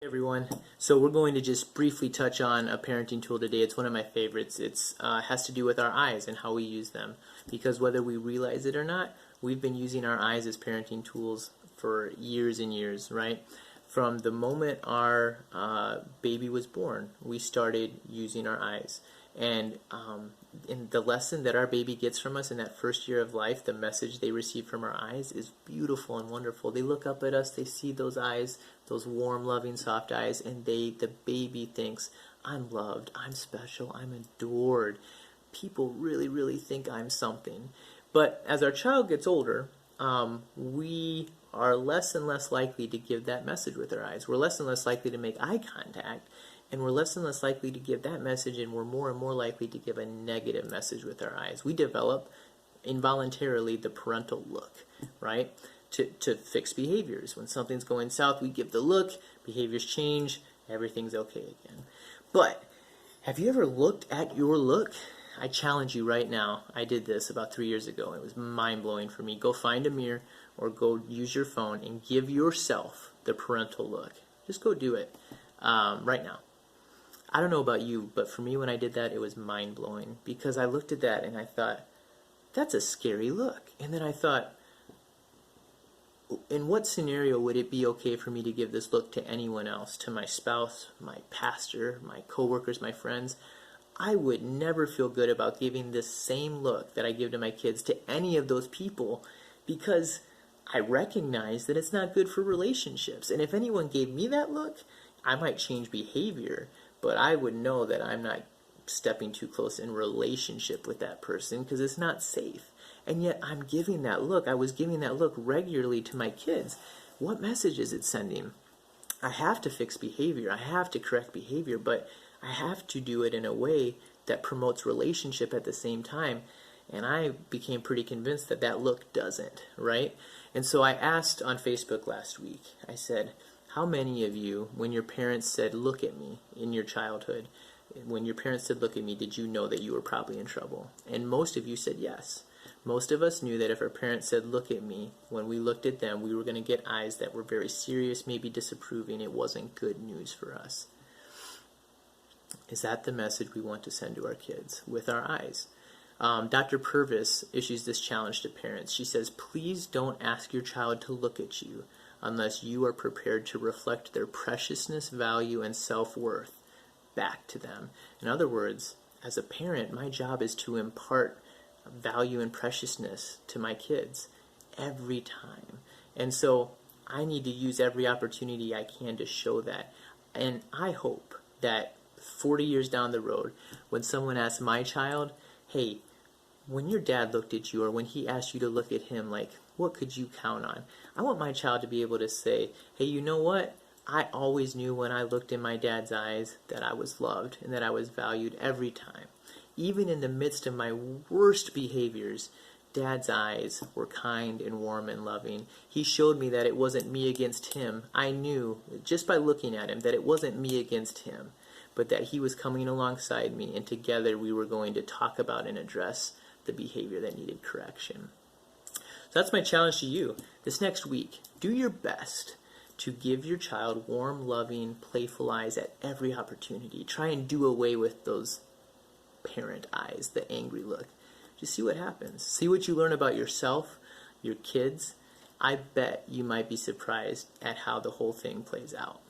Everyone. So we're going to just briefly touch on a parenting tool today. It's one of my favorites. It's has to do with our eyes and how we use them. Because whether we realize it or not, we've been using our eyes as parenting tools for years and years, right? From the moment our baby was born, we started using our eyes. And in the lesson that our baby gets from us in that first year of life, the message they receive from our eyes is beautiful and wonderful. They look up at us, they see those eyes, those warm, loving, soft eyes, and the baby thinks, I'm loved, I'm special, I'm adored. People really, really think I'm something. But as our child gets older, we are less and less likely to give that message with our eyes. We're less and less likely to make eye contact. And we're less and less likely to give that message, and we're more and more likely to give a negative message with our eyes. We develop involuntarily the parental look, right? To fix behaviors. When something's going south, we give the look, behaviors change, everything's okay again. But have you ever looked at your look? I challenge you right now. I did this about 3 years ago. It was mind-blowing for me. Go find a mirror or go use your phone and give yourself the parental look. Just go do it right now. I don't know about you, but for me when I did that, it was mind-blowing because I looked at that and I thought, that's a scary look. And then I thought, in what scenario would it be okay for me to give this look to anyone else, to my spouse, my pastor, my coworkers, my friends? I would never feel good about giving this same look that I give to my kids to any of those people because I recognize that it's not good for relationships. And if anyone gave me that look, I might change behavior, but I would know that I'm not stepping too close in relationship with that person because it's not safe. And yet I'm giving that look. I was giving that look regularly to my kids. What message is it sending? I have to fix behavior. I have to correct behavior, but I have to do it in a way that promotes relationship at the same time. And I became pretty convinced that that look doesn't, right? And so I asked on Facebook last week, I said, how many of you, when your parents said, look at me in your childhood, when your parents said, look at me, did you know that you were probably in trouble? And most of you said yes. Most of us knew that if our parents said, look at me, when we looked at them, we were going to get eyes that were very serious, maybe disapproving. It wasn't good news for us. Is that the message we want to send to our kids with our eyes? Dr. Purvis issues this challenge to parents. She says, please don't ask your child to look at you unless you are prepared to reflect their preciousness, value, and self-worth back to them. In other words, as a parent, my job is to impart value and preciousness to my kids every time. And so I need to use every opportunity I can to show that. And I hope that 40 years down the road, when someone asks my child, hey, when your dad looked at you or when he asked you to look at him, like, what could you count on? I want my child to be able to say, hey, you know what? I always knew when I looked in my dad's eyes that I was loved and that I was valued every time. Even in the midst of my worst behaviors, Dad's eyes were kind and warm and loving. He showed me that it wasn't me against him. I knew, just by looking at him, that it wasn't me against him, but that he was coming alongside me, and together we were going to talk about and address the behavior that needed correction. So that's my challenge to you. This next week, do your best to give your child warm, loving, playful eyes at every opportunity. Try and do away with those parent eyes, the angry look. Just see what happens. See what you learn about yourself, your kids. I bet you might be surprised at how the whole thing plays out.